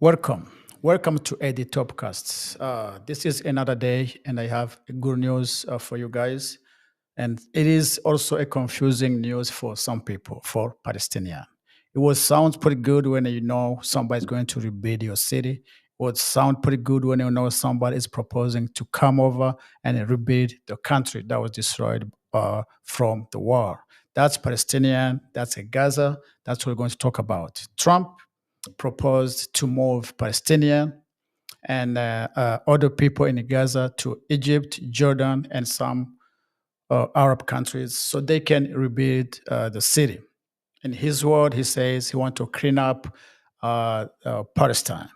Welcome. Welcome to Eddie Topcasts. This is another day, and I have good news for you guys. And it is also a confusing news for some people, for Palestinian. It would sound pretty good when you know somebody's going to rebuild your city. It would sound pretty good when you know somebody is proposing to come over and rebuild the country that was destroyed from the war. That's Palestinian, that's a Gaza, that's what we're going to talk about. Trump proposed to move Palestinian and other people in Gaza to Egypt, Jordan, and some Arab countries so they can rebuild the city. In his word, he says he wants to clean up Palestine.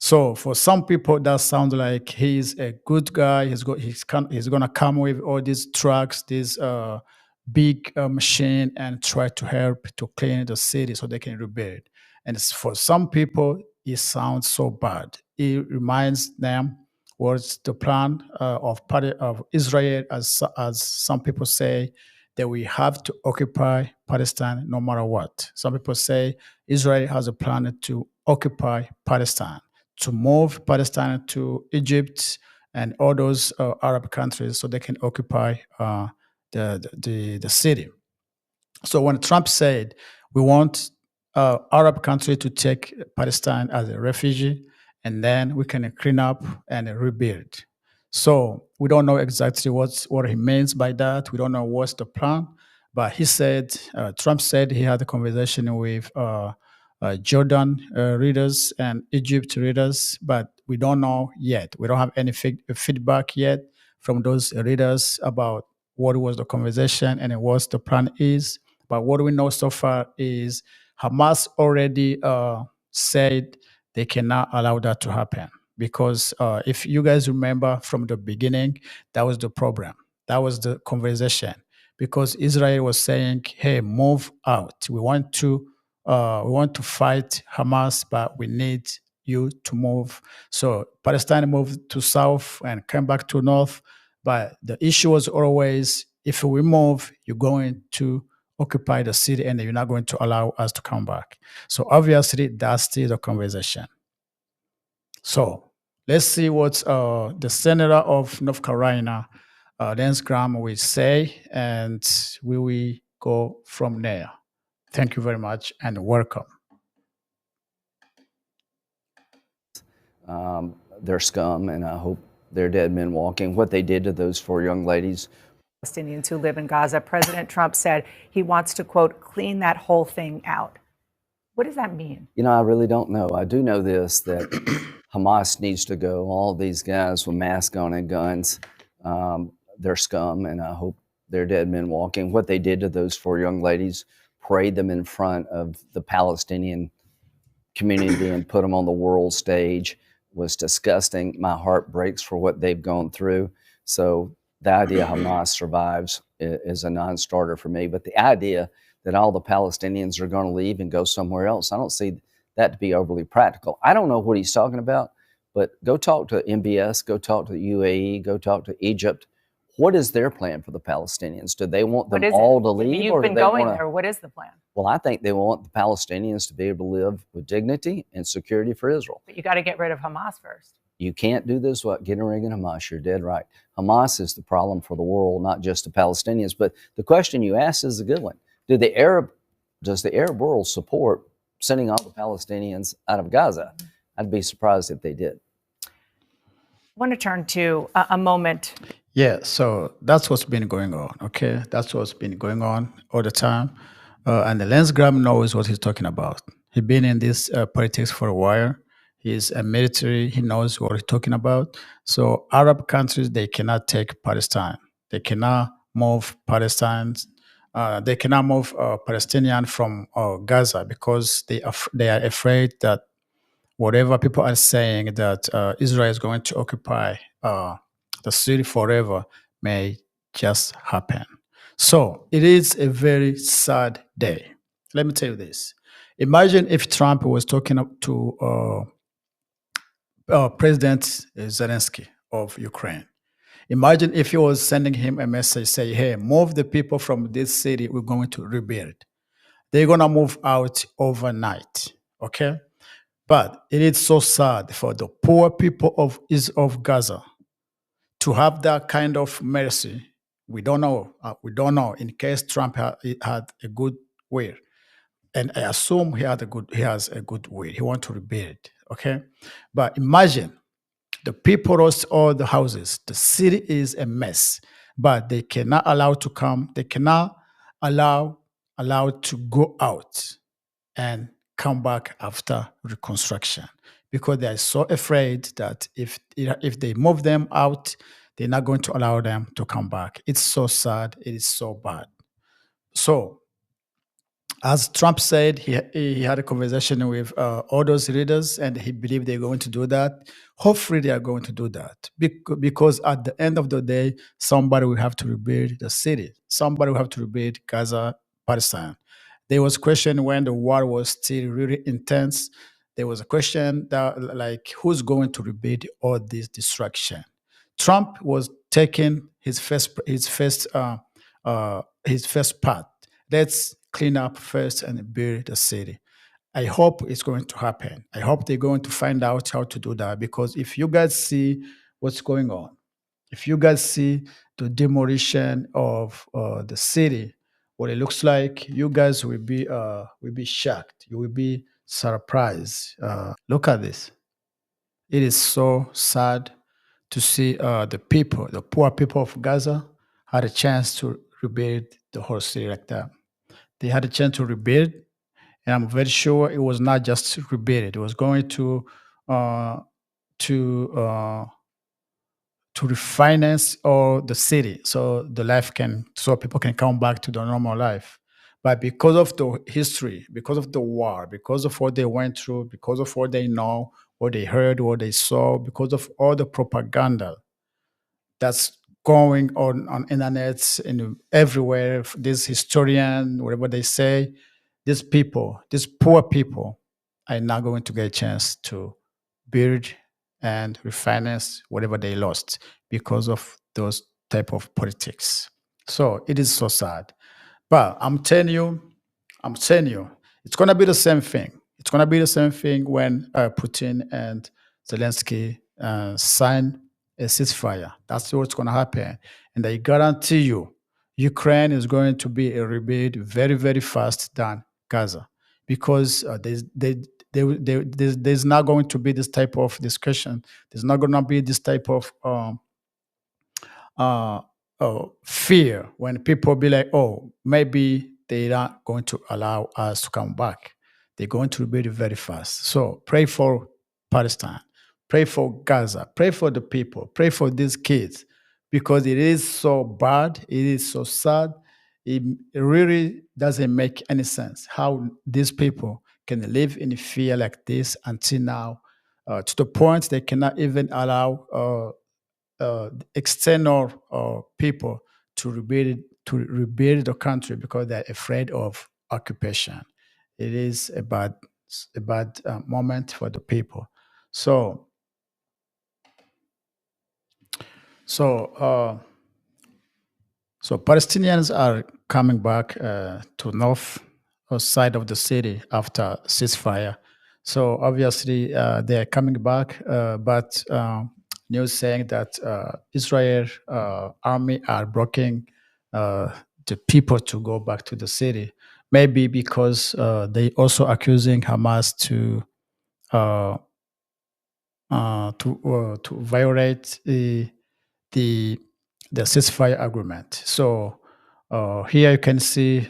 So for some people, that sounds like he's a good guy. He's gonna come with all these trucks, this big machine, and try to help to clean the city so they can rebuild. And for some people, it sounds so bad. It reminds them what's the plan of Israel, as some people say that we have to occupy Palestine no matter what. Some people say Israel has a plan to occupy Palestine, to move Palestine to Egypt and all those Arab countries so they can occupy the city. So when Trump said we want Arab country to take Palestine as a refugee, and then we can clean up and rebuild. So we don't know exactly what he means by that. We don't know what's the plan. But he said, Trump said he had a conversation with Jordan readers and Egypt readers, but we don't know yet. We don't have any feedback yet from those readers about what was the conversation and what the plan is. But what we know so far is Hamas already said they cannot allow that to happen because if you guys remember from the beginning, that was the problem. That was the conversation because Israel was saying, "Hey, move out. We want to fight Hamas, but we need you to move." So Palestine moved to south and came back to north. But the issue was always, if we move, you're going to occupy the city and you're not going to allow us to come back. So obviously, that's still the conversation. So let's see what the senator of North Carolina, Lance Graham, will say, and we will go from there. Thank you very much and welcome. They're scum, and I hope they're dead men walking. What they did to those four young ladies. Palestinians who live in Gaza. President Trump said he wants to, quote, clean that whole thing out. What does that mean? You know, I really don't know. I do know this, that Hamas needs to go. All these guys with masks on and guns, they're scum, and I hope they're dead men walking. What they did to those four young ladies, parade them in front of the Palestinian community and put them on the world stage, was disgusting. My heart breaks for what they've gone through. So the idea Hamas survives is a non-starter for me. But the idea that all the Palestinians are going to leave and go somewhere else, I don't see that to be overly practical. I don't know what he's talking about, but go talk to MBS, go talk to the UAE, go talk to Egypt. What is their plan for the Palestinians? Do they want them all to leave? You've been going there. What is the plan? Well, I think they want the Palestinians to be able to live with dignity and security for Israel. But you got to get rid of Hamas first. You can't do this without getting rid of Hamas. You're dead right. Hamas is the problem for the world, not just the Palestinians. But the question you asked is a good one. Does the Arab world support sending all the Palestinians out of Gaza? I'd be surprised if they did. I want to turn to a moment. Yeah, so that's what's been going on, okay? That's what's been going on all the time. And the Lance Graham knows what he's talking about. He's been in this politics for a while. He's a military. He knows what he's talking about. So Arab countries, they cannot take Palestine. They cannot move Palestinians. They cannot move Palestinian from Gaza because they are afraid that whatever people are saying that Israel is going to occupy the city forever may just happen. So it is a very sad day. Let me tell you this. Imagine if Trump was talking to President Zelensky of Ukraine. Imagine if he was sending him a message, say, hey, move the people from this city, we're going to rebuild. They're going to move out overnight, okay? But it is so sad for the poor people of Gaza to have that kind of mercy. We don't know. We don't know. In case Trump had a good will, and I assume he has a good will. He wants to rebuild. Okay, but imagine the people lost all the houses. The city is a mess, but they cannot allow to come. They cannot allow to go out and come back after reconstruction because they are so afraid that if they move them out, they're not going to allow them to come back. It's so sad. It is so bad. So as Trump said, he had a conversation with all those leaders, and he believed they're going to do that. Hopefully, they are going to do that because at the end of the day, somebody will have to rebuild the city. Somebody will have to rebuild Gaza, Palestine. There was a question when the war was still really intense. There was a question that, like, who's going to rebuild all this destruction? Trump was taking his first part. Let's clean up first and build the city. I hope it's going to happen. I hope they're going to find out how to do that because if you guys see what's going on, if you guys see the demolition of the city, what it looks like, you guys will be shocked. You will be surprised. Look at this. It is so sad to see the poor people of Gaza, had a chance to rebuild the whole city like that. They had a chance to rebuild, and I'm very sure it was not just to rebuild. It was going uh, to uh, to refinance all the city so people can come back to their normal life. But because of the history, because of the war, because of what they went through, because of what they know, what they heard, what they saw, because of all the propaganda that's going on internet and everywhere, this historian, whatever they say, these people, these poor people are not going to get a chance to build and refinance whatever they lost because of those type of politics. So it is so sad. But I'm telling you, it's gonna be the same thing. It's gonna be the same thing when Putin and Zelensky sign a ceasefire. That's what's gonna happen, and I guarantee you, Ukraine is going to be a rebuild very, very fast than Gaza, because there's not going to be this type of discussion. There's not going to be this type of uh, fear when people be like, oh, maybe they're not going to allow us to come back. They're going to rebuild it very fast. So pray for Palestine, pray for Gaza, pray for the people, pray for these kids, because it is so bad, it is so sad. It really doesn't make any sense how these people can live in fear like this until now, to the point they cannot even allow external people to rebuild the country because they're afraid of occupation. It is a bad moment for the people. So so so Palestinians are coming back to north side of the city after ceasefire. So obviously they are coming back, but news saying that Israel army are blocking the people to go back to the city. Maybe because they also accusing Hamas uh, to violate the the ceasefire agreement. So here you can see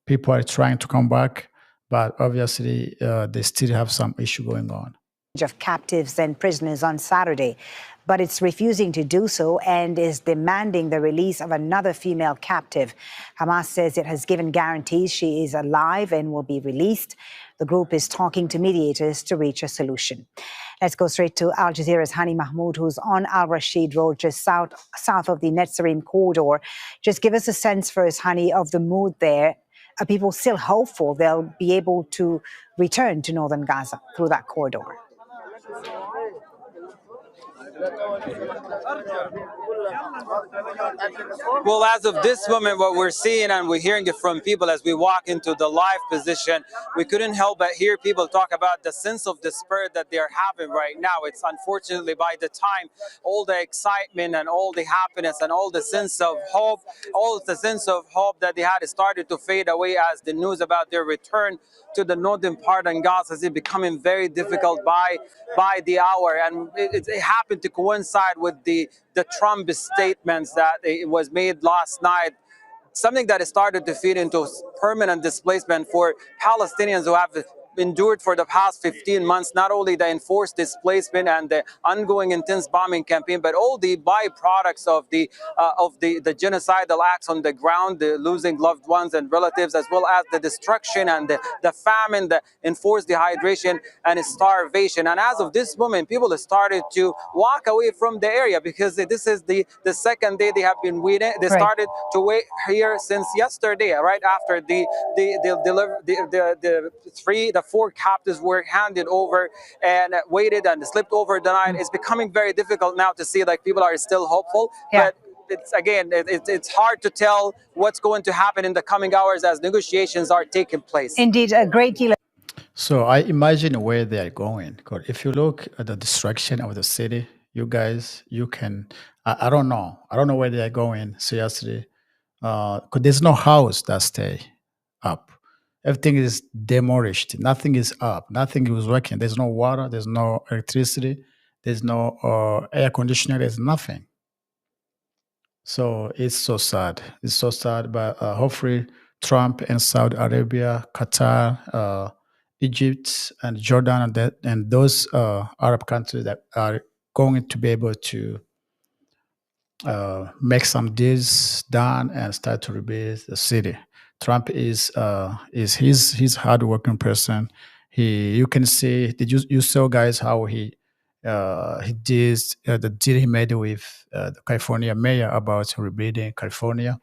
people are trying to come back, but obviously they still have some issue going on. Of captives and prisoners on Saturday, but it's refusing to do so and is demanding the release of another female captive. Hamas says it has given guarantees she is alive and will be released. The group is talking to mediators to reach a solution. Let's go straight to Al Jazeera's Hani Mahmoud, who's on Al Rashid Road, just south of the Netzarim corridor. Just give us a sense first, Hani, of the mood there. Are people still hopeful they'll be able to return to northern Gaza through that corridor? Well, as of this moment, what we're seeing and we're hearing it from people as we walk into the live position, we couldn't help but hear people talk about the sense of despair that they're having right now. It's unfortunately by the time all the excitement and all the happiness and all the sense of hope, that they had started to fade away as the news about their return to the northern part of Gaza is becoming very difficult by the hour, and it happened to coincide with the Trump statements that it was made last night. Something that has started to feed into permanent displacement for Palestinians who have endured for the past 15 months, not only the enforced displacement and the ongoing intense bombing campaign, but all the byproducts of the genocidal acts on the ground, the losing loved ones and relatives, as well as the destruction and the famine, the enforced dehydration and starvation. And as of this moment, people have started to walk away from the area because this is the second day they have been waiting. They started to wait here since yesterday, right after the 4 captives were handed over and waited and slipped over the night. It's becoming very difficult now to see like people are still hopeful, but it's hard to tell what's going to happen in the coming hours as negotiations are taking place. Indeed, a great deal. So I imagine where they are going. Because if you look at the destruction of the city, you guys, you can, I don't know. I don't know where they are going, seriously. Because there's no house that stay up. Everything is demolished. Nothing is up. Nothing is working. There's no water. There's no electricity. There's no air conditioner. There's nothing. So it's so sad. It's so sad. But hopefully Trump and Saudi Arabia, Qatar, Egypt and Jordan and those Arab countries that are going to be able to make some deals done and start to rebuild the city. Trump is he's hardworking person. You can see, did you saw guys how he did the deal he made with the California mayor about rebuilding California.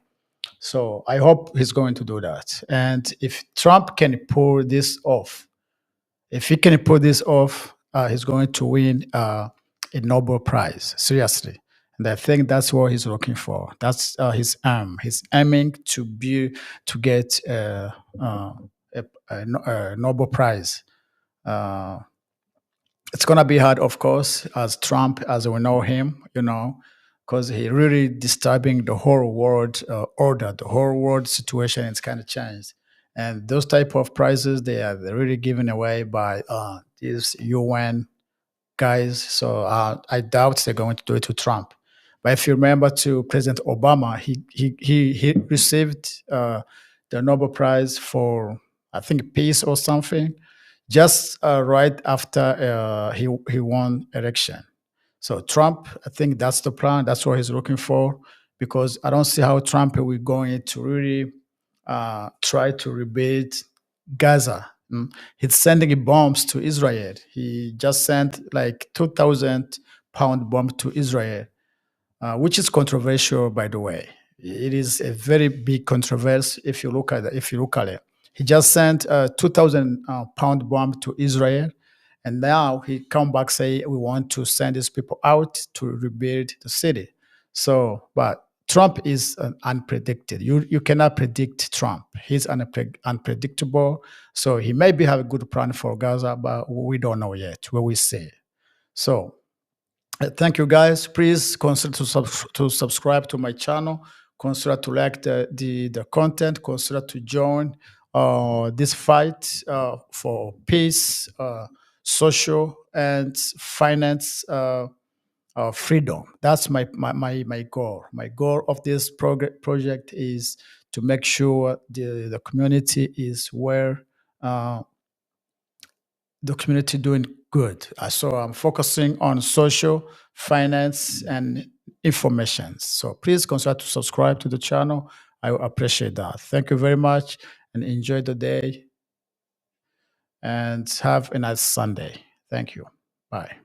So I hope he's going to do that. And if Trump can pull this off, if he can pull this off, he's going to win a Nobel Prize. Seriously. And I think that's what he's looking for. That's his aim. He's aiming to get a Nobel Prize. It's gonna be hard, of course, as Trump, as we know him, because he really disturbing the whole world order, the whole world situation. It's kind of changed, and those type of prizes they're really given away by these UN guys. So I doubt they're going to do it to Trump. But if you remember, to President Obama, he received the Nobel Prize for, I think, peace or something, just right after he won election. So Trump, I think that's the plan. That's what he's looking for, because I don't see how Trump will going to really try to rebuild Gaza. He's sending bombs to Israel. He just sent like 2,000-pound bomb to Israel, which is controversial, by the way. It is a very big controversy if you look at it. He just sent a 2,000-pound bomb to Israel, and now he come back say we want to send these people out to rebuild the city. So, but Trump is unpredicted. You cannot predict Trump. He's unpredictable. So he maybe have a good plan for Gaza, but we don't know yet. We will see. So thank you, guys. Please consider to subscribe to my channel. Consider to like the content. Consider to join this fight for peace, social and finance freedom. That's my goal. My goal of this project is to make sure the community is where the community doing good. So I'm focusing on social, finance, and information. So please consider to subscribe to the channel. I appreciate that. Thank you very much, and enjoy the day, and have a nice Sunday. Thank you. Bye.